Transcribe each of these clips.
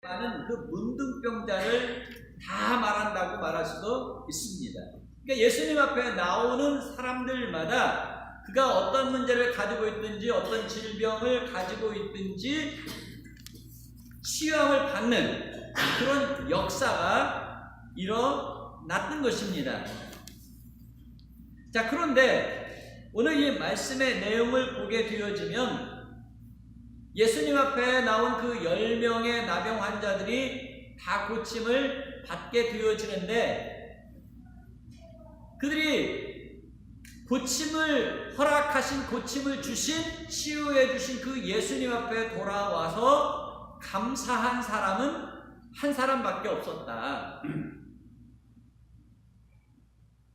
많은 그 문둥병자를 다 말한다고 말할 수도 있습니다. 그러니까 예수님 앞에 나오는 사람들마다 그가 어떤 문제를 가지고 있든지 어떤 질병을 가지고 있든지 치유함을 받는 그런 역사가 일어났던 것입니다. 자, 그런데 오늘 이 말씀의 내용을 보게 되어지면 예수님 앞에 나온 그 10명의 나병 환자들이 다 고침을 받게 되어지는데 그들이 고침을 허락하신, 고침을 주신, 치유해 주신 그 예수님 앞에 돌아와서 감사한 사람은 한 사람밖에 없었다.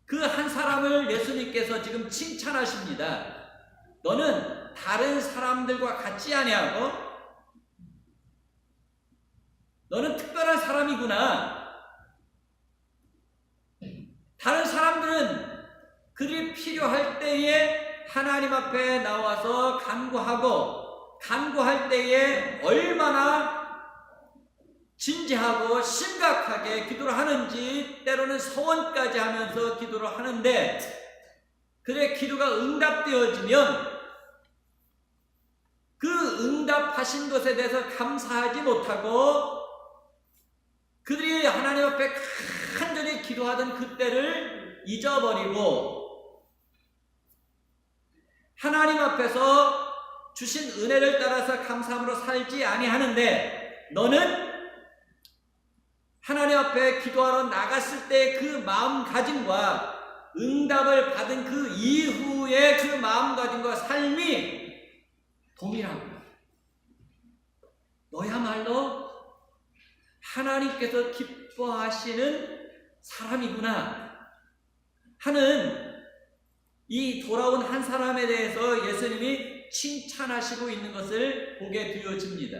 그 한 사람을 예수님께서 지금 칭찬하십니다. 너는 다른 사람들과 같지 아니하고 너는 특별한 사람이구나. 다른 사람들은 그들이 필요할 때에 하나님 앞에 나와서 간구할 때에 얼마나 진지하고 심각하게 기도를 하는지 때로는 서원까지 하면서 기도를 하는데 그의 기도가 응답되어지면 그 응답하신 것에 대해서 감사하지 못하고 그들이 하나님 앞에 간절히 기도하던 그때를 잊어버리고 하나님 앞에서 주신 은혜를 따라서 감사함으로 살지 아니하는데 너는 하나님 앞에 기도하러 나갔을 때 그 마음가짐과 응답을 받은 그 이후의 그 마음가짐과 삶이 동일하고 너야말로 하나님께서 기뻐하시는 사람이구나 하는 이 돌아온 한 사람에 대해서 예수님이 칭찬하시고 있는 것을 보게 되어집니다.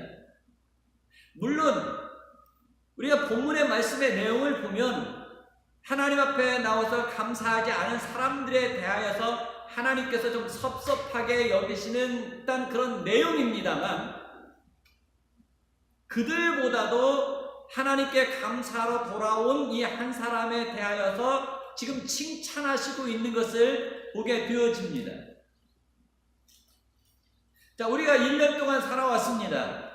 물론 우리가 본문의 말씀의 내용을 보면 하나님 앞에 나와서 감사하지 않은 사람들에 대하여서 하나님께서 좀 섭섭하게 여기시는 일단 그런 내용입니다만 그들보다도 하나님께 감사로 돌아온 이 한 사람에 대하여서 지금 칭찬하시고 있는 것을 보게 되어집니다. 자, 우리가 1년 동안 살아왔습니다.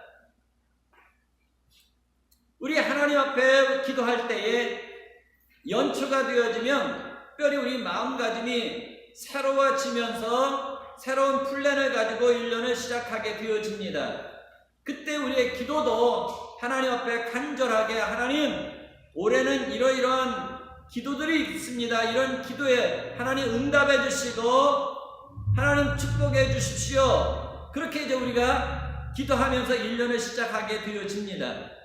우리 하나님 앞에 기도할 때에 연초가 되어지면 특별히 우리 마음가짐이 새로워지면서 새로운 플랜을 가지고 1년을 시작하게 되어집니다. 그때 우리의 기도도 하나님 앞에 간절하게 하나님 올해는 이러이러한 기도들이 있습니다. 이런 기도에 하나님 응답해 주시고 하나님 축복해 주십시오. 그렇게 이제 우리가 기도하면서 1년을 시작하게 되어집니다.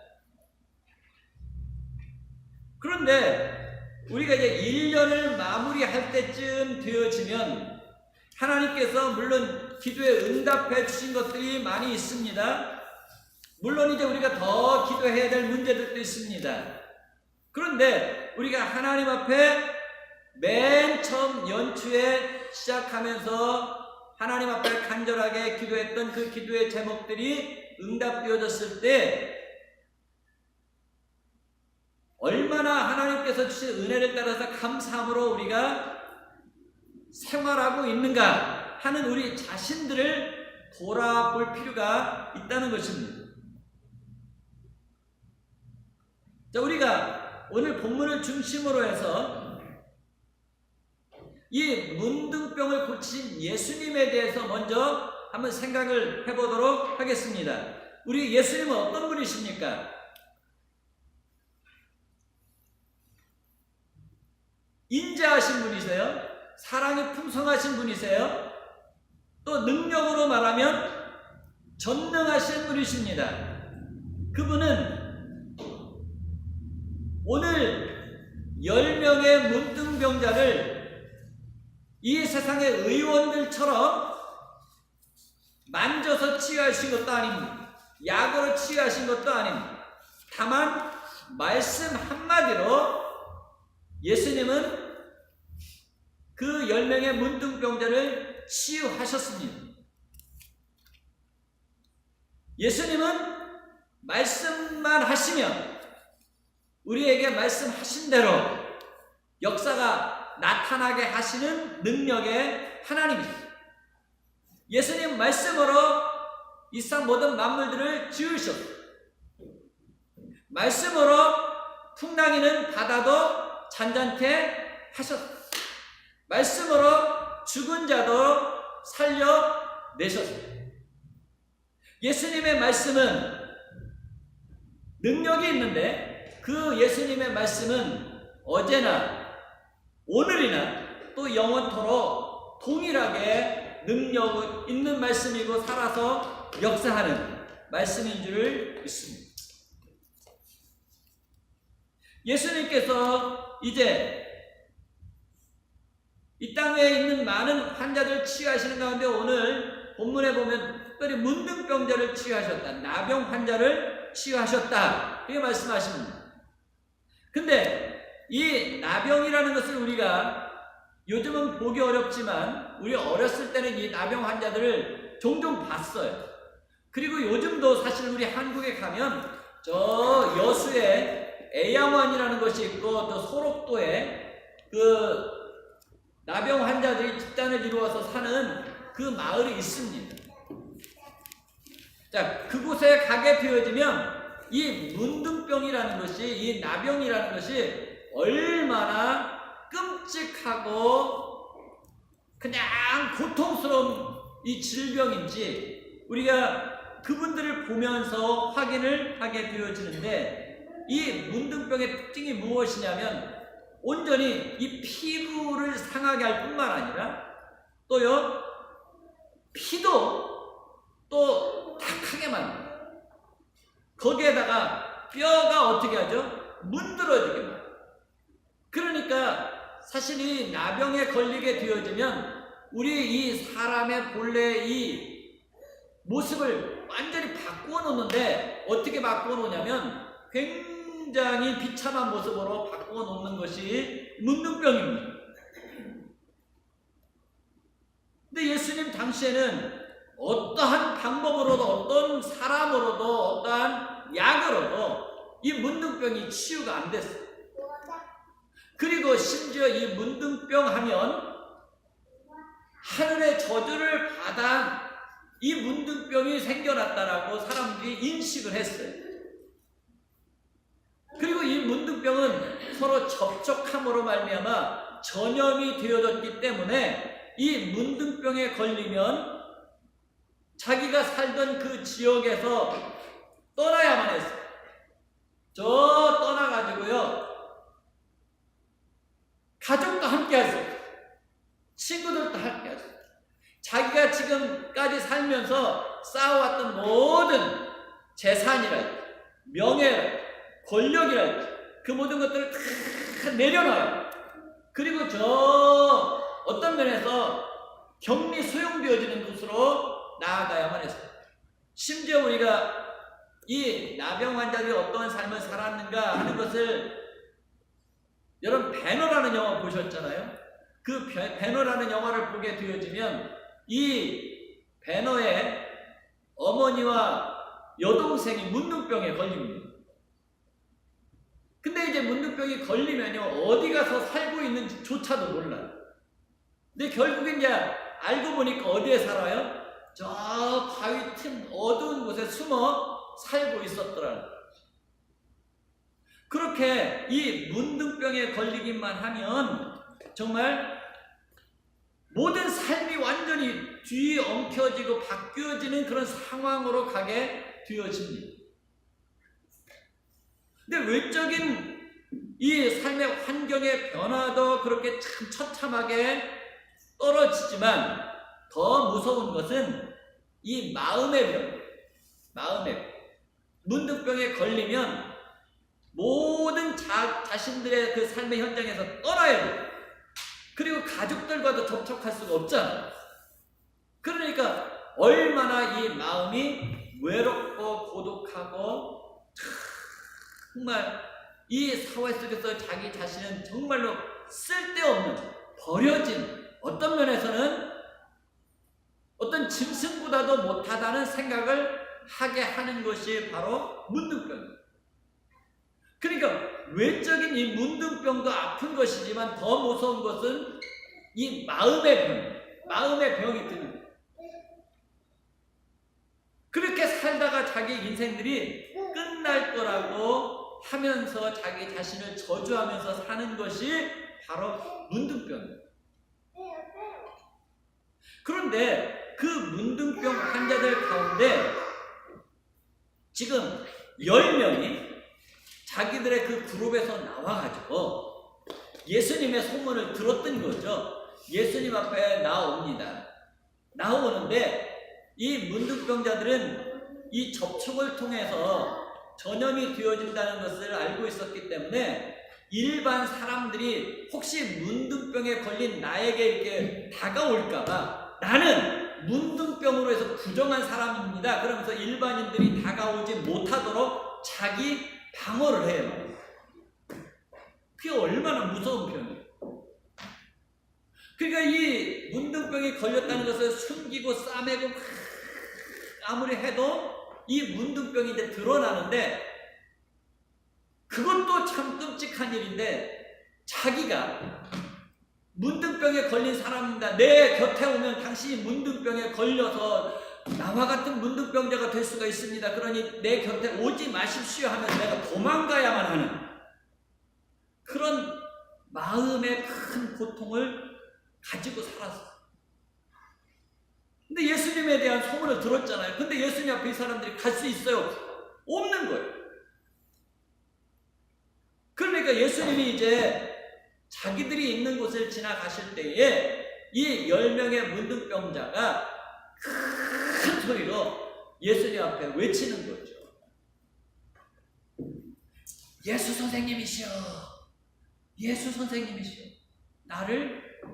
그런데 우리가 이제 1년을 마무리할 때쯤 되어지면 하나님께서 물론 기도에 응답해 주신 것들이 많이 있습니다. 물론 이제 우리가 더 기도해야 될 문제들도 있습니다. 그런데 우리가 하나님 앞에 맨 처음 연초에 시작하면서 하나님 앞에 간절하게 기도했던 그 기도의 제목들이 응답되어졌을 때 얼마나 하나님께서 주신 은혜를 따라서 감사함으로 우리가 생활하고 있는가 하는 우리 자신들을 돌아볼 필요가 있다는 것입니다. 자, 우리가 오늘 본문을 중심으로 해서 이 문둥병을 고친 예수님에 대해서 먼저 한번 생각을 해보도록 하겠습니다. 우리 예수님은 어떤 분이십니까? 인자하신 분이세요. 사랑이 풍성하신 분이세요. 또 능력으로 말하면 전능하신 분이십니다. 그분은 오늘 10명의 문둥병자를 이 세상의 의원들처럼 만져서 치유하신 것도 아닙니다. 약으로 치유하신 것도 아닙니다. 다만 말씀 한마디로 예수님은 그 10명의 문둥병자를 치유하셨습니다. 예수님은 말씀만 하시면 우리에게 말씀하신 대로 역사가 나타나게 하시는 능력의 하나님이십니다. 예수님 말씀으로 이 세상 모든 만물들을 지으셨고, 말씀으로 풍랑이는 바다도 잔잔케 하셨고, 말씀으로 죽은 자도 살려내셨습니다. 예수님의 말씀은 능력이 있는데 그 예수님의 말씀은 어제나 오늘이나 또 영원토록 동일하게 능력 있는 말씀이고 살아서 역사하는 말씀인 줄 믿습니다. 예수님께서 이제 이 땅에 있는 많은 환자들 치유하시는 가운데 오늘 본문에 보면 특별히 문둥병자를 치유하셨다, 나병 환자를 치유하셨다, 이렇게 말씀하십니다. 근데 이 나병이라는 것을 우리가 요즘은 보기 어렵지만 우리 어렸을 때는 이 나병 환자들을 종종 봤어요. 그리고 요즘도 사실 우리 한국에 가면 저 여수에 애양원이라는 것이 있고 또 소록도에 그 나병 환자들이 집단을 이루어서 사는 그 마을이 있습니다. 자, 그곳에 가게 되어지면 이 문둥병이라는 것이, 이 나병이라는 것이 얼마나 끔찍하고 그냥 고통스러운 이 질병인지 우리가 그분들을 보면서 확인을 하게 되어지는데, 이 문둥병의 특징이 무엇이냐면 온전히 이 피부를 상하게 할 뿐만 아니라 또요, 피도 또 탁하게 만듭니다. 거기에다가 뼈가 어떻게 하죠? 문드러지게 만듭니다. 그러니까 사실 이 나병에 걸리게 되어지면 우리 이 사람의 본래 이 모습을 완전히 바꾸어 놓는데, 어떻게 바꾸어 놓냐면 굉장히 비참한 모습으로 바꾸어 놓는 것이 문둥병입니다. 근데 예수님 당시에는 어떠한 방법으로도, 어떤 사람으로도, 어떠한 약으로도 이 문둥병이 치유가 안 됐어요. 그리고 심지어 이 문둥병 하면 하늘의 저주를 받아 이 문둥병이 생겨났다라고 사람들이 인식을 했어요. 그리고 이 문둥병은 서로 접촉함으로 말미암아 전염이 되어졌기 때문에 이 문둥병에 걸리면 자기가 살던 그 지역에서 떠나야만 했어요. 저 떠나가지고요, 가족도 함께 할 수 없어요. 친구들도 함께 할 수 없어요. 자기가 지금까지 살면서 쌓아왔던 모든 재산이랄지, 명예랄지, 권력이랄지, 그 모든 것들을 다 내려놔요. 그리고 저 어떤 면에서 격리 수용되어지는 곳으로 나아가야만 했어요. 심지어 우리가 이 나병 환자들이 어떠한 삶을 살았는가 하는 것을, 여러분 배너라는 영화 보셨잖아요. 그 배너라는 영화를 보게 되어지면 이 배너의 어머니와 여동생이 문둥병에 걸립니다. 근데 이제 문둥병이 걸리면요, 어디 가서 살고 있는지 조차도 몰라요. 근데 결국엔 이제 알고 보니까 어디에 살아요? 저 바위 틈 어두운 곳에 숨어 살고 있었더라는 거예요. 그렇게 이 문둥병에 걸리기만 하면 정말 모든 삶이 완전히 뒤엉켜지고 바뀌어지는 그런 상황으로 가게 되어집니다. 근데 외적인 이 삶의 환경의 변화도 그렇게 참 처참하게 떨어지지만 더 무서운 것은 이 마음의 병, 문둥병에 걸리면 모든 자신들의 그 삶의 현장에서 떠나야 돼요. 그리고 가족들과도 접촉할 수가 없잖아요. 그러니까 얼마나 이 마음이 외롭고 고독하고 정말 이 사회 속에서 자기 자신은 정말로 쓸데없는, 버려진, 어떤 면에서는 어떤 짐승보다도 못하다는 생각을 하게 하는 것이 바로 문둥병. 그러니까 외적인 이 문둥병도 아픈 것이지만 더 무서운 것은 이 마음의 병이 드는 거예요. 그렇게 살다가 자기 인생들이 끝날 거라고 하면서 자기 자신을 저주하면서 사는 것이 바로 문둥병이에요. 그런데 그 문둥병 환자들 가운데 지금 10명이 자기들의 그 그룹에서 나와가지고 예수님의 소문을 들었던 거죠. 예수님 앞에 나옵니다. 나오는데 이 문둥병자들은 이 접촉을 통해서 전염이 되어진다는 것을 알고 있었기 때문에 일반 사람들이 혹시 문둥병에 걸린 나에게 이렇게 다가올까봐 나는 문둥병으로 해서 부정한 사람입니다. 그러면서 일반인들이 다가오지 못하도록 자기 방어를 해요. 그게 얼마나 무서운 병이에요. 그러니까 이 문둥병이 걸렸다는 것을 숨기고 싸매고 아무리 해도 이 문둥병이 이제 드러나는데 그것도 참 끔찍한 일인데 자기가 문둥병에 걸린 사람입니다. 내 곁에 오면 당신이 문둥병에 걸려서 나와 같은 문둥병자가 될 수가 있습니다. 그러니 내 곁에 오지 마십시오 하면 내가 도망가야만 하는 그런 마음의 큰 고통을 가지고 살았어요. 근데 예수님에 대한 소문을 들었잖아요. 근데 예수님 앞에 이 사람들이 갈 수 있어요? 없는 거예요. 그러니까 예수님이 이제 자기들이 있는 곳을 지나가실 때에 이 10명의 문둥병자가 큰 소리로 예수님 앞에 외치는 거죠. 예수 선생님이시여, 예수 선생님이시여,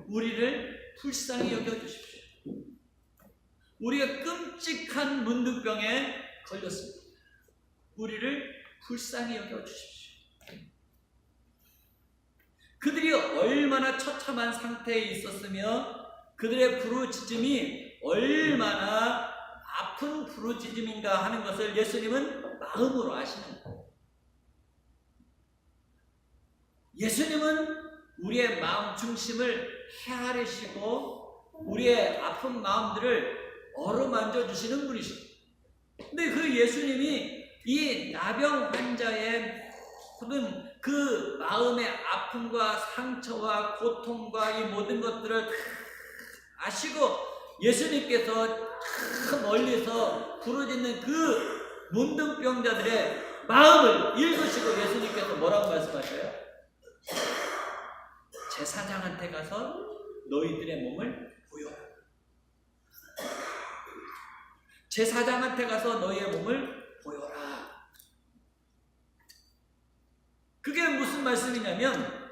우리를 불쌍히 여겨주십시오. 우리가 끔찍한 문둥병에 걸렸습니다. 우리를 불쌍히 여겨주십시오. 그들이 얼마나 처참한 상태에 있었으며 그들의 부르짖음이 얼마나 아픈 부르짖음인가 하는 것을 예수님은 마음으로 아시는 거예요. 예수님은 우리의 마음 중심을 헤아리시고 우리의 아픈 마음들을 어루만져 주시는 분이십니다. 근데 그 예수님이 이 나병 환자의 모든 그 마음의 아픔과 상처와 고통과 이 모든 것들을 아시고 예수님께서 멀리서 부르짖는 그 문둥병자들의 마음을 읽으시고 예수님께서 뭐라고 말씀하셔요? 제사장한테 가서 너희들의 몸을 보여라. 제사장한테 가서 너희의 몸을 보여라. 그게 무슨 말씀이냐면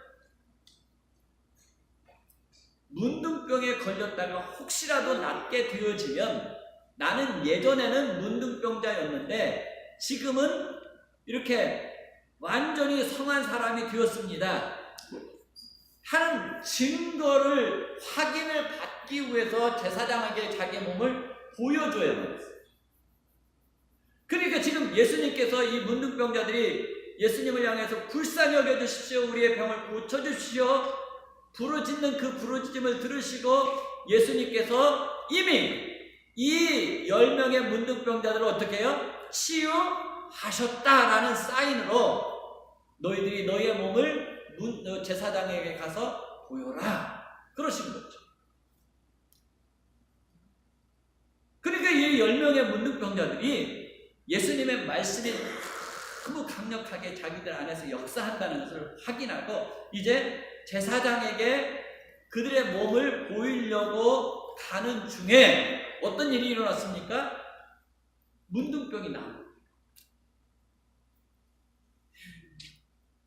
문둥병에 걸렸다가 혹시라도 낫게 되어지면 나는 예전에는 문둥병자였는데 지금은 이렇게 완전히 성한 사람이 되었습니다 하는 증거를 확인을 받기 위해서 제사장에게 자기 몸을 보여줘야 합니다. 그러니까 지금 예수님께서 이 문둥병자들이 예수님을 향해서 불쌍히 여겨주십시오, 우리의 병을 고쳐주십시오 부르짖는 그 부르짖음을 들으시고 예수님께서 이미 이 10명의 문둥병자들을 어떻게 해요? 치유하셨다라는 사인으로 너희들이 너희의 몸을 제사장에게 가서 보여라 그러신 거죠. 그러니까 이 10명의 문둥병자들이 예수님의 말씀이 너무 강력하게 자기들 안에서 역사한다는 것을 확인하고 이제 제사장에게 그들의 몸을 보이려고 가는 중에 어떤 일이 일어났습니까? 문둥병이 나옵니다.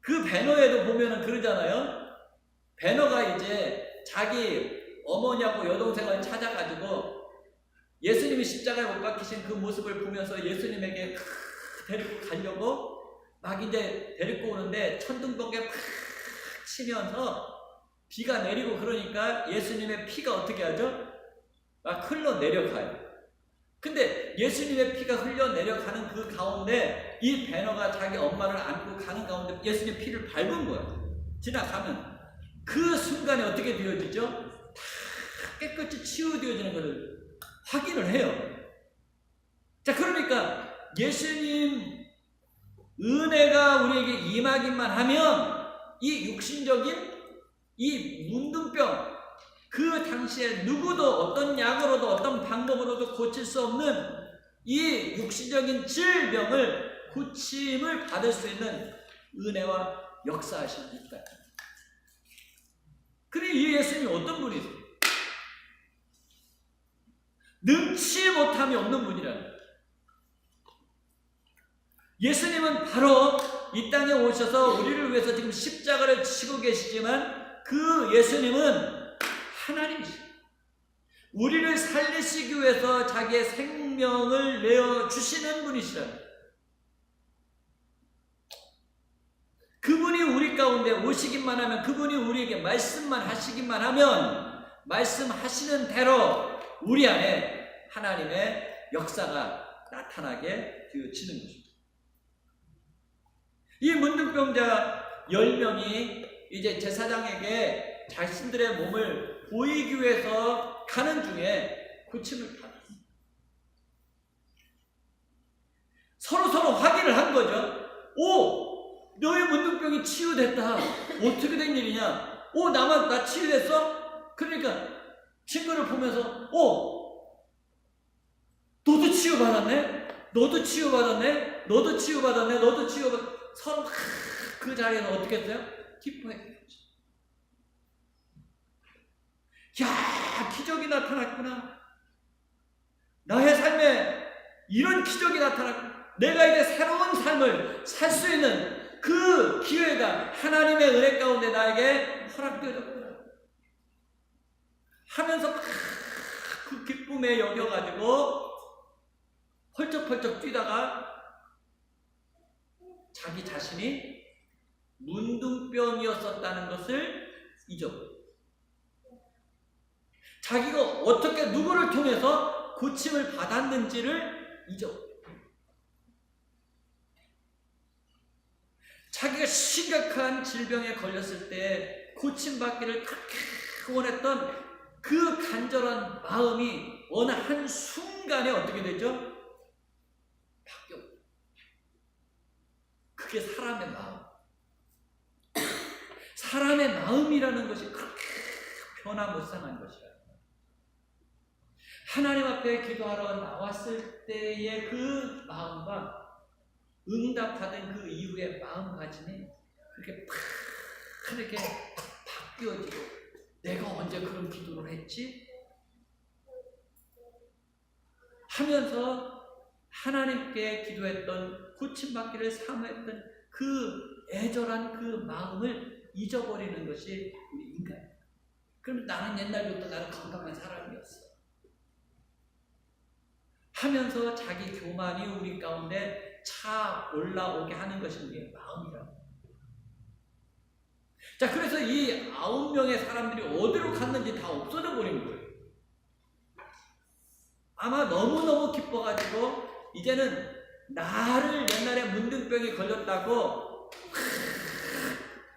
그 배너에도 보면은 그러잖아요. 배너가 이제 자기 어머니하고 여동생을 찾아가지고 예수님이 십자가에 못 박히신 그 모습을 보면서 예수님에게 데리고 가려고 막 이제 데리고 오는데 천둥번개 팍 치면서 비가 내리고 그러니까 예수님의 피가 어떻게 하죠? 막 흘러 내려가요. 근데 예수님의 피가 흘러내려가는 그 가운데 이 배너가 자기 엄마를 안고 가는 가운데 예수님의 피를 밟은 거야. 지나가면 그 순간에 어떻게 되어지죠? 다 깨끗이 치유되어지는 것을 확인을 해요. 자, 그러니까 예수님 은혜가 우리에게 임하기만 하면 이 육신적인 이 문둥병, 그 당시에 누구도 어떤 약으로도 어떤 방법으로도 고칠 수 없는 이 육신적인 질병을 고침을 받을 수 있는 은혜와 역사하십니까? 그래, 이 예수님이 어떤 분이세요? 능치 못함이 없는 분이라는 거예요. 예수님은 바로 이 땅에 오셔서 우리를 위해서 지금 십자가를 지고 계시지만 그 예수님은 하나님이시죠. 우리를 살리시기 위해서 자기의 생명을 내어주시는 분이시라. 그분이 우리 가운데 오시기만 하면, 그분이 우리에게 말씀만 하시기만 하면 말씀하시는 대로 우리 안에 하나님의 역사가 나타나게 되어지는 것입니다. 이 문둥병자 10명이 이제 제사장에게 자신들의 몸을 보이기 위해서 가는 중에 고침을 받았어요. 서로 확인을 한 거죠. 오! 너의 문둥병이 치유됐다. 어떻게 된 일이냐? 오, 나 치유됐어? 그러니까 친구를 보면서 너도 치유받았네? 너도 치유받았네? 너도 치유받았네? 너도 치유받았네? 서로 그 자리에서 어떻게 했어요? 기뻐했죠. 야, 기적이 나타났구나. 나의 삶에 이런 기적이 나타났구나. 내가 이제 새로운 삶을 살 수 있는 그 기회가 하나님의 은혜 가운데 나에게 허락되어졌구나 하면서 그 기쁨에 여겨가지고 펄쩍펄쩍 뛰다가 자기 자신이 문둥병이었었다는 것을 잊어버려요. 자기가 어떻게 누구를 통해서 고침을 받았는지를 잊어버려요. 자기가 심각한 질병에 걸렸을 때 고침받기를 그렇게 원했던 그 간절한 마음이 어느 한순간에 어떻게 되죠? 바뀌어요. 그게 사람의 마음. 사람의 마음이라는 것이 그렇게 변화무쌍한 것이야. 하나님 앞에 기도하러 나왔을 때의 그 마음과 응답받은 그 이후의 마음가짐이 그렇게 팍 이렇게 바뀌어지고, 내가 언제 그런 기도를 했지? 하면서 하나님께 기도했던, 고침받기를 사모했던 그 애절한 그 마음을 잊어버리는 것이 우리 인간이에요. 그럼 나는 옛날부터 나는 건강한 사람이었어 하면서 자기 교만이 우리 가운데 차 올라오게 하는 것이 우리의 마음이라고. 자, 그래서 이 9명의 사람들이 어디로 갔는지 다 없어져 버린 거예요. 아마 너무너무 기뻐가지고 이제는 나를 옛날에 문둥병이 걸렸다고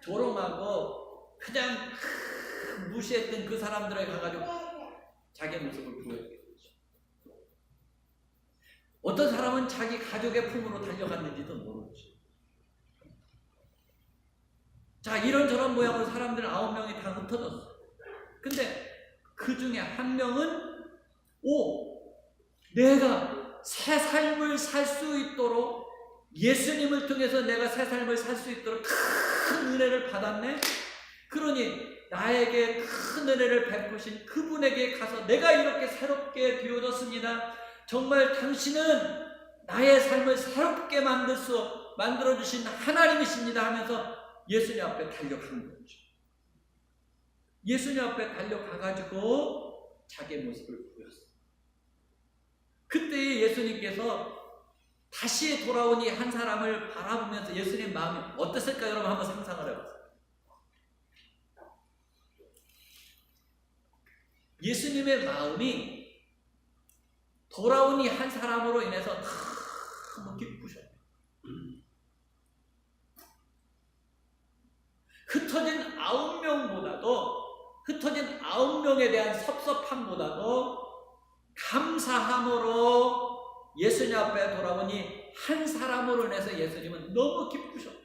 조롱하고 그냥 무시했던 그 사람들에 가가지고 자기 모습을 보여주게 되죠. 어떤 사람은 자기 가족의 품으로 달려갔는지도 모르죠. 자, 이런저런 모양으로 사람들 9명이 다 흩어졌어요. 근데 그 중에 한 명은 내가 새 삶을 살 수 있도록, 예수님을 통해서 내가 새 삶을 살 수 있도록 큰 은혜를 받았네. 그러니 나에게 큰 은혜를 베푸신 그분에게 가서 내가 이렇게 새롭게 되어졌습니다. 정말 당신은 나의 삶을 새롭게 만들어주신 하나님이십니다 하면서 예수님 앞에 달려간 거죠. 예수님 앞에 달려가가지고 자기의 모습을 보였어요. 그때 예수님께서 다시 돌아온 이 한 사람을 바라보면서 예수님 마음이 어땠을까? 여러분 한번 상상을 해보세요. 예수님의 마음이 돌아온 이 한 사람으로 인해서 너무 기쁘셨어요. 흩어진 9명에 대한 섭섭함보다도 감사함으로 예수님 앞에 돌아오니 한 사람으로 인해서 예수님은 너무 기쁘셨어요.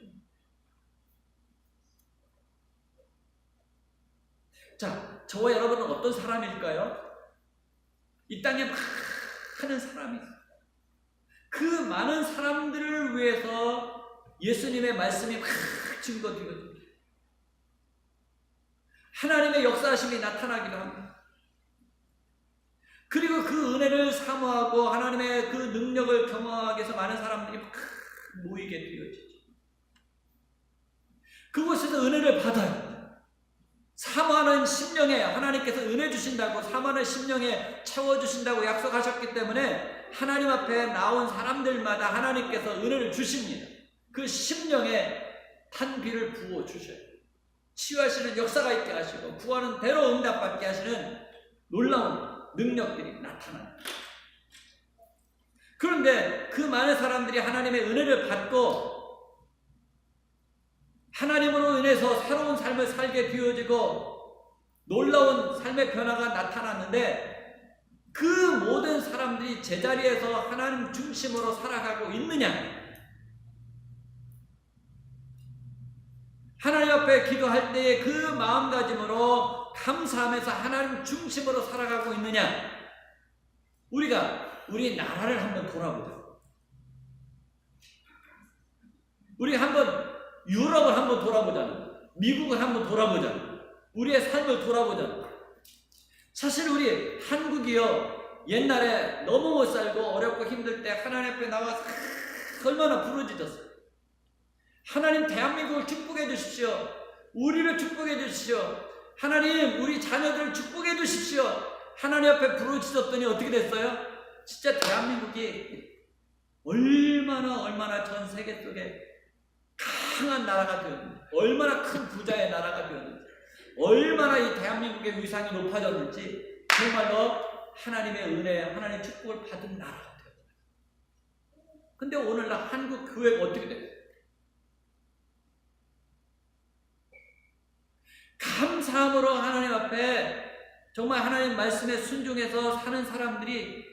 자, 저와 여러분은 어떤 사람일까요? 이 땅에 많은 사람이 있어요. 그 많은 사람들을 위해서 예수님의 말씀이 막 증거되거든요. 하나님의 역사하심이 나타나기도 합니다. 그리고 그 은혜를 사모하고 하나님의 그 능력을 경험하기 위해서 많은 사람들이 막 모이게 되어지죠. 그곳에서 은혜를 받아요. 사모하는 심령에 하나님께서 은혜 주신다고, 사모하는 심령에 채워주신다고 약속하셨기 때문에 하나님 앞에 나온 사람들마다 하나님께서 은혜를 주십니다. 그 심령에 탄비를 부어주셔요. 치유하시는 역사가 있게 하시고 구하는 대로 응답받게 하시는 놀라운 능력들이 나타납니다. 그런데 그 많은 사람들이 하나님의 은혜를 받고 하나님으로 인해서 새로운 삶을 살게 되어지고 놀라운 삶의 변화가 나타났는데, 그 모든 사람들이 제자리에서 하나님 중심으로 살아가고 있느냐? 하나님 앞에 기도할 때의 그 마음가짐으로 감사하면서 하나님 중심으로 살아가고 있느냐? 우리 나라를 한번 돌아보자. 우리 한번 유럽을 한번 돌아보자. 미국을 한번 돌아보자. 우리의 삶을 돌아보자. 사실 우리 한국이요, 옛날에 너무 못 살고 어렵고 힘들 때 하나님 앞에 나와서 얼마나 부르짖었어요. 하나님, 대한민국을 축복해 주십시오. 우리를 축복해 주십시오. 하나님, 우리 자녀들을 축복해 주십시오. 하나님 앞에 부르짖었더니 어떻게 됐어요? 진짜 대한민국이 얼마나 전 세계 속에 강한 나라가 되었는지, 얼마나 큰 부자의 나라가 되었는지, 얼마나 이 대한민국의 위상이 높아졌는지, 정말로 하나님의 은혜, 하나님의 축복을 받은 나라가 되었어요. 근데 오늘날 한국 교회가 어떻게 돼요? 감사함으로 하나님 앞에 정말 하나님 말씀에 순종해서 사는 사람들이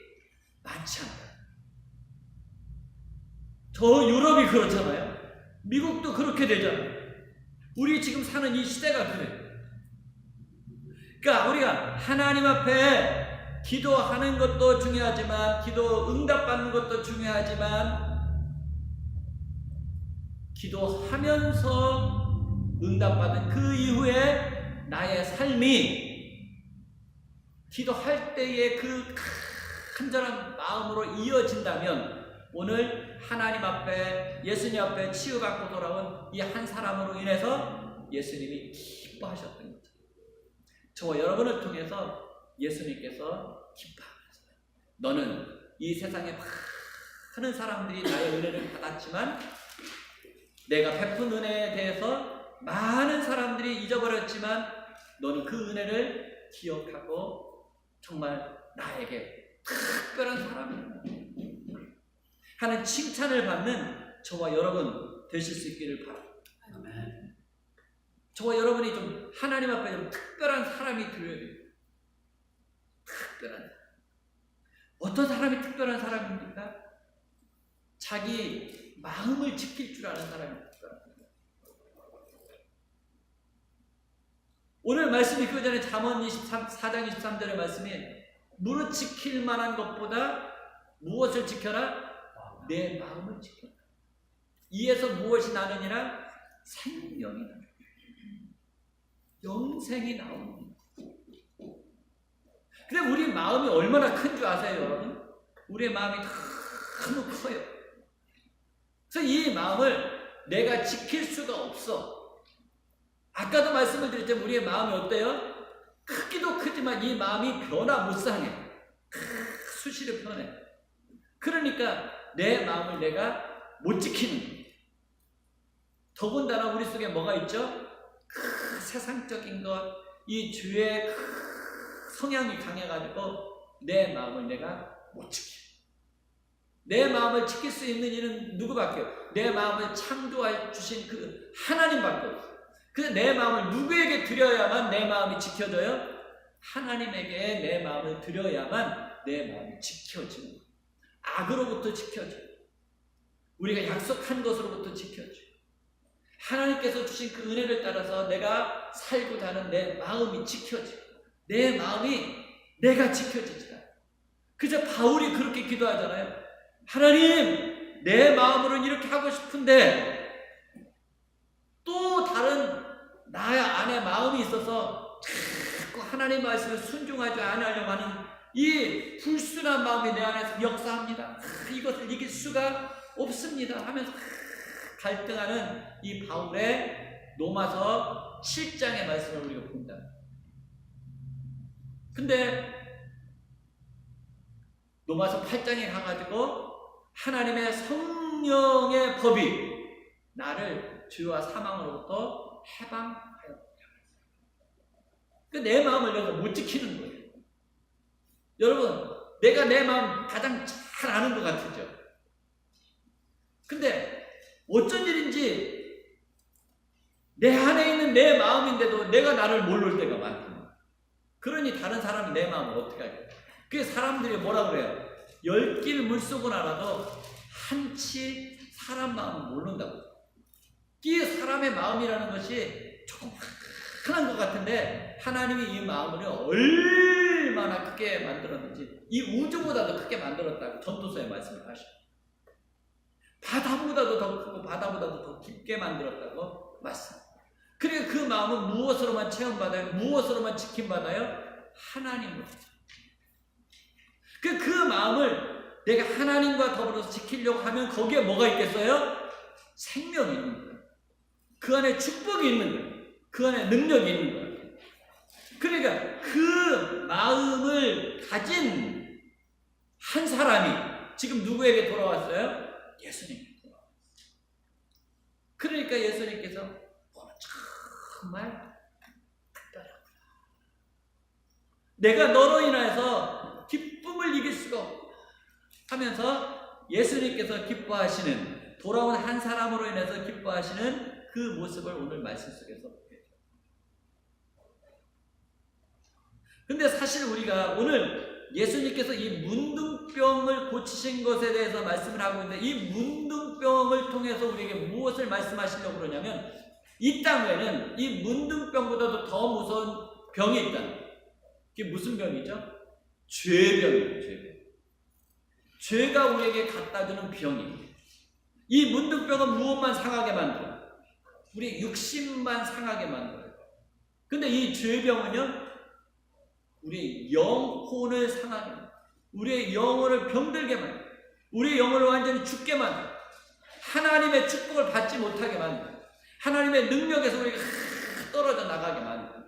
많지 않아요. 저 유럽이 그렇잖아요. 미국도 그렇게 되잖아요. 우리 지금 사는 이 시대가 그래요. 그러니까 우리가 하나님 앞에 기도하는 것도 중요하지만, 기도 응답받는 것도 중요하지만, 기도하면서 응답받은 그 이후에 나의 삶이 기도할 때의 그 간절한 마음으로 이어진다면, 오늘 하나님 앞에, 예수님 앞에 치유받고 돌아온 이 한 사람으로 인해서 예수님이 기뻐하셨던 거죠. 저와 여러분을 통해서 예수님께서 기뻐하셨어요. 너는 이 세상에 많은 사람들이 나의 은혜를 받았지만, 내가 베푼 은혜에 대해서 많은 사람들이 잊어버렸지만, 너는 그 은혜를 기억하고 정말 나에게 특별한 사람이야 하는 칭찬을 받는 저와 여러분 되실 수 있기를 바랍니다. 아멘. 저와 여러분이 좀 하나님 앞에 좀 특별한 사람이 되어야 돼요. 특별한 사람. 어떤 사람이 특별한 사람입니까? 자기 마음을 지킬 줄 아는 사람이 특별한 사람. 오늘 말씀이 그 전에 잠언 4장 23절의 말씀이, 무릇 지킬 만한 것보다 무엇을 지켜라? 내 마음을 지켜라. 이에서 무엇이 나느니라? 생명이 나느니라. 영생이 나옵니다. 근데 우리 마음이 얼마나 큰 줄 아세요, 여러분? 우리의 마음이 너무 커요. 그래서 이 마음을 내가 지킬 수가 없어. 아까도 말씀을 드렸지만 우리의 마음이 어때요? 크기도 크지만 이 마음이 변화무쌍해. 수시로 변해. 그러니까 내 마음을 내가 못 지키는 거예요. 더군다나 우리 속에 뭐가 있죠? 세상적인 것, 이 죄의 성향이 강해가지고 내 마음을 내가 못 지켜. 내 마음을 지킬 수 있는 이는 누구밖에 없어요? 내 마음을 창조해 주신 그 하나님밖에 없어요. 그래서 내 마음을 누구에게 드려야만 내 마음이 지켜져요? 하나님에게 내 마음을 드려야만 내 마음이 지켜지는 거예요. 악으로부터 지켜져요. 우리가 약속한 것으로부터 지켜져요. 하나님께서 주신 그 은혜를 따라서 내가 살고자 하는 내 마음이 지켜져요. 내 마음이 내가 지켜지지 않아요. 그저 바울이 그렇게 기도하잖아요. 하나님, 내 마음으로는 이렇게 하고 싶은데 또 다른 나의 안에 마음이 있어서 자꾸 하나님 말씀을 순종하지 않으려고 하는 이 불순한 마음이 내 안에서 역사합니다. 이것을 이길 수가 없습니다 하면서 갈등하는 이 바울의 로마서 7장의 말씀을 우리가 본다. 근데 로마서 8장에 가가지고 하나님의 성령의 법이 나를 죄와 사망으로부터 해방하여 내 마음을 내가 못 지키는 거예요. 여러분, 내가 내 마음 가장 잘 아는 것 같으죠? 근데 어쩐 일인지 내 안에 있는 내 마음인데도 내가 나를 모를 때가 많다. 그러니 다른 사람이 내 마음을 어떻게 할까? 그 사람들이 뭐라 그래요? 10길 물속은 알아도 한치 사람 마음을 모른다고. 이 사람의 마음이라는 것이 조금 흔한 것 같은데 하나님이 이 마음을 얼마나 크게 만들었는지 이 우주보다도 크게 만들었다고 전도서에 말씀을 하셔요. 바다보다도 더 크고 바다보다도 더 깊게 만들었다고 말씀합니다. 그러니까 그 마음은 무엇으로만 체험받아요? 무엇으로만 지킴받아요? 하나님으로. 그 마음을 내가 하나님과 더불어서 지키려고 하면 거기에 뭐가 있겠어요? 생명이 있는 거예요. 그 안에 축복이 있는 거예요. 그 안에 능력이 있는 거예요. 그러니까 그 마음을 가진 한 사람이 지금 누구에게 돌아왔어요? 예수님께 돌아왔어요. 그러니까 예수님께서 너는 정말 특별하구나. 내가 너로 인해서 기쁨을 이길 수가 없구나 하면서 예수님께서 기뻐하시는, 돌아온 한 사람으로 인해서 기뻐하시는 그 모습을 오늘 말씀 속에서 보게 돼요. 근데 사실 우리가 오늘 예수님께서 이 문둥병을 고치신 것에 대해서 말씀을 하고 있는데 이 문둥병을 통해서 우리에게 무엇을 말씀하시려고 그러냐면 이 땅에는 이 문둥병보다도 더 무서운 병이 있다. 그게 무슨 병이죠? 죄병이에요. 죄병. 죄가 우리에게 갖다주는 병이에요. 이 문둥병은 무엇만 상하게 만들어요? 우리 육신만 상하게 만들어요. 근데 이 죄병은요, 우리의 영혼을 상하게 만들어요. 우리의 영혼을 병들게 만들어요. 우리의 영혼을 완전히 죽게 만들어요. 하나님의 축복을 받지 못하게 만들어요. 하나님의 능력에서 우리가 떨어져 나가게 만들어요.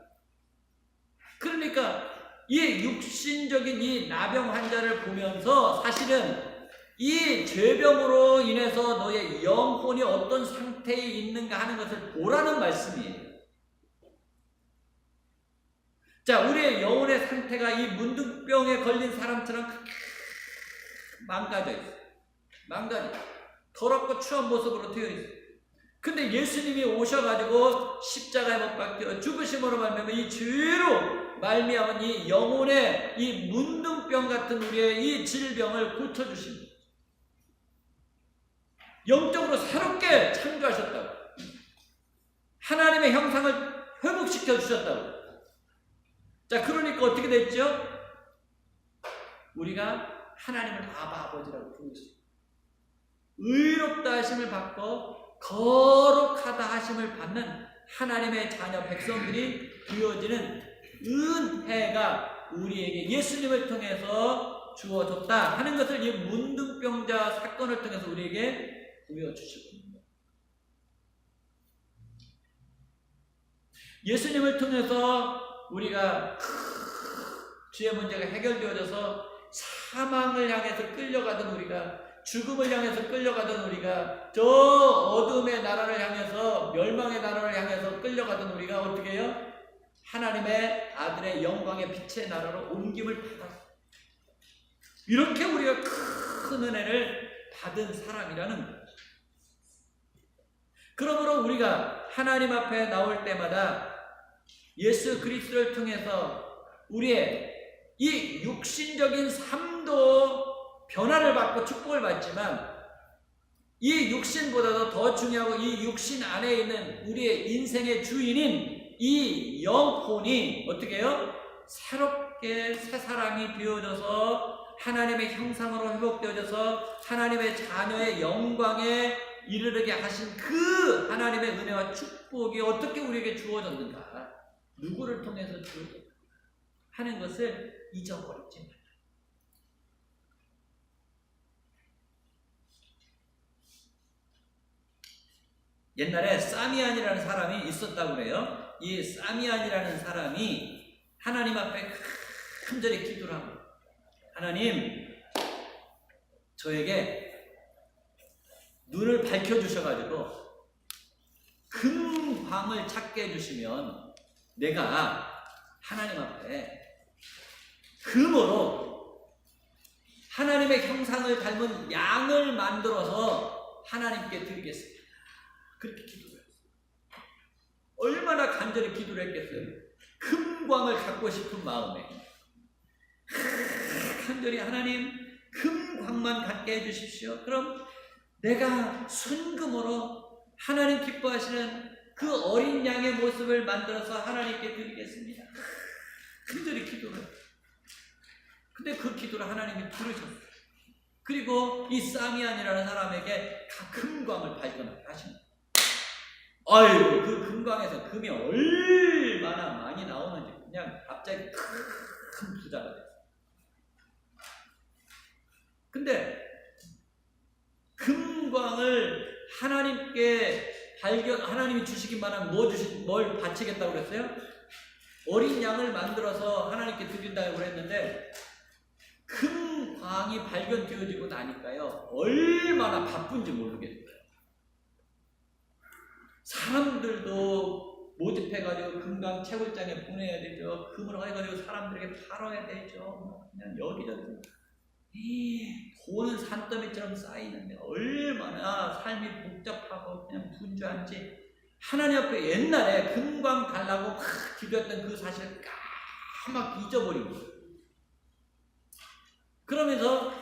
그러니까 이 육신적인 이 나병 환자를 보면서 사실은 이 죄병으로 인해서 너의 영혼이 어떤 상태에 있는가 하는 것을 보라는 말씀이에요. 자, 우리의 영혼의 상태가 이 문둥병에 걸린 사람처럼 망가져 있어요. 망가져 있어요. 더럽고 추한 모습으로 되어 있어요. 근데 예수님이 오셔가지고 십자가에 못 박혀 죽으심으로 말미암아 이 죄로 말미암은 이 영혼의 이 문둥병 같은 우리의 이 질병을 고쳐주십니다. 영적으로 새롭게 창조하셨다고. 하나님의 형상을 회복시켜 주셨다고. 자, 그러니까 어떻게 됐죠? 우리가 하나님을 아버지라고 부르죠. 의롭다 하심을 받고 거룩하다 하심을 받는 하나님의 자녀 백성들이 되어지는 은혜가 우리에게 예수님을 통해서 주어졌다 하는 것을 이 문둥병자 사건을 통해서 우리에게 보여주시고 있습니다. 예수님을 통해서 우리가 죄의 문제가 해결되어져서 사망을 향해서 끌려가던 우리가, 죽음을 향해서 끌려가던 우리가, 저 어둠의 나라를 향해서, 멸망의 나라를 향해서 끌려가던 우리가 어떻게 해요? 하나님의 아들의 영광의 빛의 나라로 옮김을 받았어요. 이렇게 우리가 큰 은혜를 받은 사람이라는 거예요. 그러므로 우리가 하나님 앞에 나올 때마다 예수 그리스도를 통해서 우리의 이 육신적인 삶도 변화를 받고 축복을 받지만 이 육신보다도 더 중요하고 이 육신 안에 있는 우리의 인생의 주인인 이 영혼이 어떻게 해요? 새롭게 새 사람이 되어져서 하나님의 형상으로 회복되어져서 하나님의 자녀의 영광에 이르게 하신 그 하나님의 은혜와 축복이 어떻게 우리에게 주어졌는가, 누구를 통해서 주어졌는가 하는 것을 잊어버리지 말아요. 옛날에 사미안이라는 사람이 있었다고 그래요. 이 사미안이라는 사람이 하나님 앞에 간절히 기도를 합니다. 하나님, 저에게 눈을 밝혀주셔가지고 금광을 찾게 해주시면 내가 하나님 앞에 금으로 하나님의 형상을 닮은 양을 만들어서 하나님께 드리겠습니다. 그렇게 기도를 했어요. 얼마나 간절히 기도를 했겠어요. 금광을 갖고 싶은 마음에 간절히 하나님 금광만 갖게 해주십시오. 그럼 내가 순금으로 하나님 기뻐하시는 그 어린 양의 모습을 만들어서 하나님께 드리겠습니다. 간절히 기도를 했어요. 근데 그 기도를 하나님이 들으셨어요. 그리고 이 사미안이라는 사람에게 금광을 발견하게 하십니다. 아유, 그 금광에서 금이 얼마나 많이 나오는지 그냥 갑자기 큰 부자가 됐어요. 근데 금광을 하나님께 하나님이 주시기만 하면 뭘 바치겠다고 그랬어요? 어린 양을 만들어서 하나님께 드린다고 그랬는데 금광이 발견되어지고 나니까요, 얼마나 바쁜지 모르겠어요. 사람들도 모집해가지고 금강 채굴장에 보내야 되죠. 금으로 해가지고 사람들에게 팔아야 되죠. 그냥 여기저기 돈은 산더미처럼 쌓이는데 얼마나 삶이 복잡하고 그냥 분주한지 하나님 앞에 옛날에 금광 달라고 막 기도했던 그 사실을 까맣게 잊어버린 거예요. 그러면서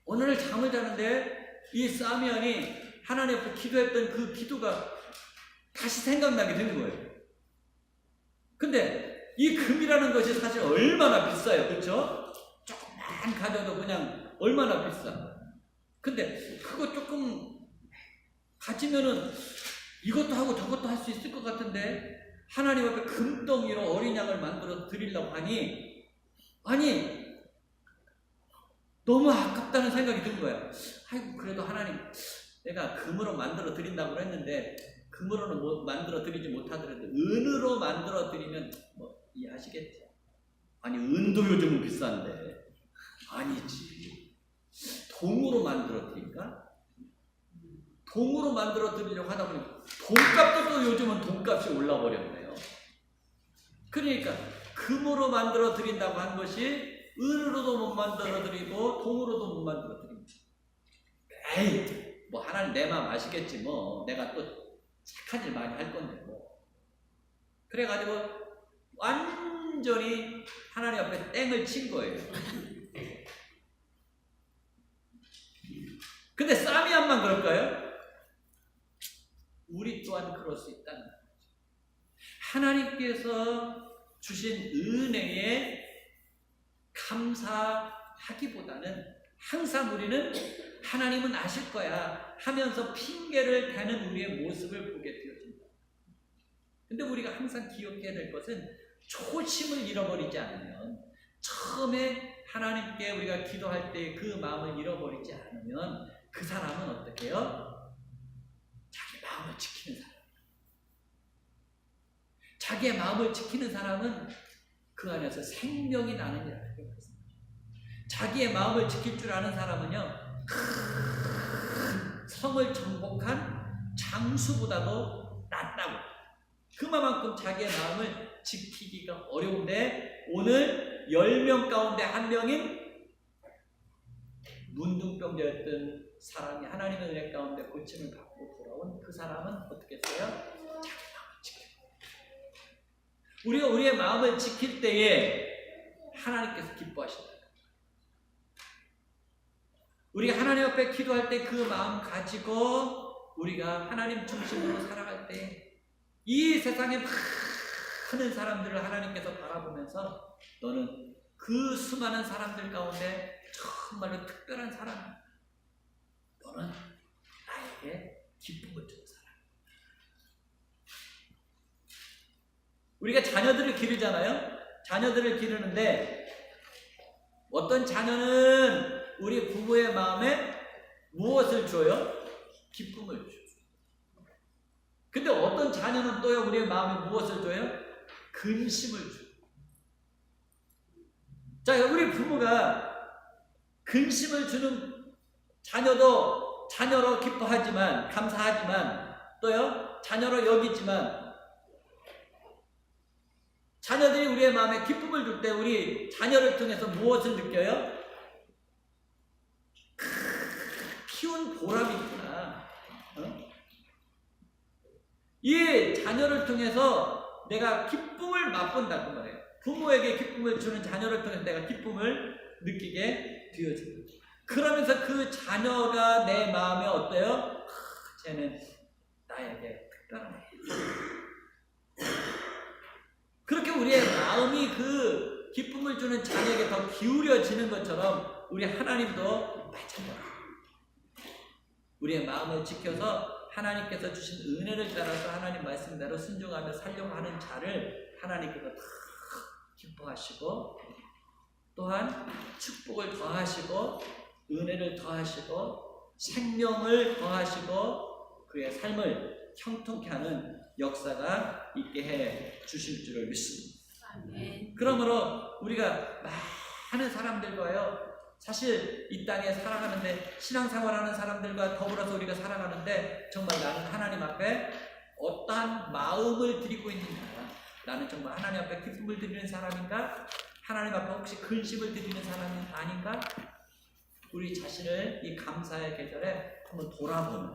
오늘 잠을 자는데 이 사미안이 하나님 앞에 기도했던 그 기도가 다시 생각나게 된 거예요. 근데 이 금이라는 것이 사실 얼마나 비싸요. 그렇죠? 조금만 가져도 그냥 얼마나 비싸. 근데 그거 조금 가지면은 이것도 하고 저것도 할 수 있을 것 같은데 하나님 앞에 금덩이로 어린 양을 만들어 드리려고 하니 너무 아깝다는 생각이 든 거야. 아이고, 그래도 하나님, 내가 금으로 만들어 드린다고 했는데 금으로는 만들어 드리지 못하더라도 은으로 만들어 드리면 이해하시겠죠? 아니, 은도 요즘은 비싼데. 아니지. 동으로 만들어 드릴까? 동으로 만들어 드리려고 하다 보니 돈값도 또 요즘은 돈값이 올라버렸네요. 그러니까 금으로 만들어 드린다고 한 것이 은으로도 못 만들어 드리고 동으로도 못 만들어 드립니다. 에이, 하나님 내 마음 아시겠지 뭐. 내가 또 착한 일 많이 할 건데 뭐. 그래가지고 완전히 하나님 앞에 땡을 친 거예요. 근데 사미안만 그럴까요? 우리 또한 그럴 수 있다는 거죠. 하나님께서 주신 은혜에 감사하기보다는 항상 우리는 하나님은 아실 거야 하면서 핑계를 대는 우리의 모습을 보게 되어진다. 근데 우리가 항상 기억해야 될 것은 초심을 잃어버리지 않으면, 처음에 하나님께 우리가 기도할 때 그 마음을 잃어버리지 않으면 그 사람은 어떻게 해요? 자기 마음을 지키는 사람. 자기의 마음을 지키는 사람은 그 안에서 생명이 나는 일 알게 됩니다. 자기의 마음을 지킬 줄 아는 사람은요, 큰 성을 정복한 장수보다도 낫다고. 그만큼 자기의 마음을 지키기가 어려운데 오늘 10명 가운데 한 명인 문둥병자였던 사람이 하나님의 은혜 가운데 고침을 받고 돌아온 그 사람은 어떻게 했어요? 자기 마음을 지켜요. 우리가 우리의 마음을 지킬 때에 하나님께서 기뻐하신다. 우리가 하나님 앞에 기도할 때 그 마음 가지고 우리가 하나님 중심으로 살아갈 때 이 세상에 많은 사람들을 하나님께서 바라보면서 너는 그 수많은 사람들 가운데 정말로 특별한 사람, 너는 나에게 기쁨을 주는 사람. 우리가 자녀들을 기르잖아요. 자녀들을 기르는데 어떤 자녀는 우리 부모의 마음에 무엇을 줘요? 기쁨을 줘요. 근데 어떤 자녀는 또요 우리의 마음에 무엇을 줘요? 근심을 줘요. 자, 우리 부모가 근심을 주는 자녀도 자녀로 기뻐하지만 감사하지만 또요 자녀로 여기지만 자녀들이 우리의 마음에 기쁨을 줄 때 우리 자녀를 통해서 무엇을 느껴요? 키운 보람이 있구나. 이 자녀를 통해서 내가 기쁨을 맛본다고 말해요. 부모에게 기쁨을 주는 자녀를 통해서 내가 기쁨을 느끼게 되어집니다. 그러면서 그 자녀가 내 마음에 어때요? 쟤는 나에게 특별하네. 그렇게 우리의 마음이 그 기쁨을 주는 자녀에게 더 기울여지는 것처럼 우리 하나님도 마찬가지입니다. 우리의 마음을 지켜서 하나님께서 주신 은혜를 따라서 하나님 말씀대로 순종하며 살려고 하는 자를 하나님께서 다 기뻐하시고 또한 축복을 더하시고 은혜를 더하시고 생명을 더하시고 그의 삶을 형통케 하는 역사가 있게 해 주실 줄을 믿습니다. 그러므로 우리가 많은 사람들과요 사실 이 땅에 살아가는데 신앙생활하는 사람들과 더불어서 우리가 살아가는데 정말 나는 하나님 앞에 어떠한 마음을 드리고 있는가, 나는 정말 하나님 앞에 기쁨을 드리는 사람인가, 하나님 앞에 혹시 근심을 드리는 사람이 아닌가, 우리 자신을 이 감사의 계절에 한번 돌아보는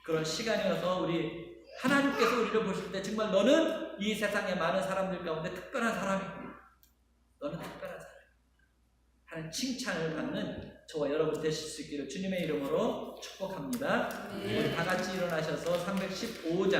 그런 시간이어서 우리 하나님께서 우리를 보실 때 정말 너는 이 세상의 많은 사람들 가운데 특별한 사람이구나, 너는 특별한 사람 하는 칭찬을 받는 저와 여러분 되실 수 있기를 주님의 이름으로 축복합니다. 우리 다 같이 일어나셔서 315장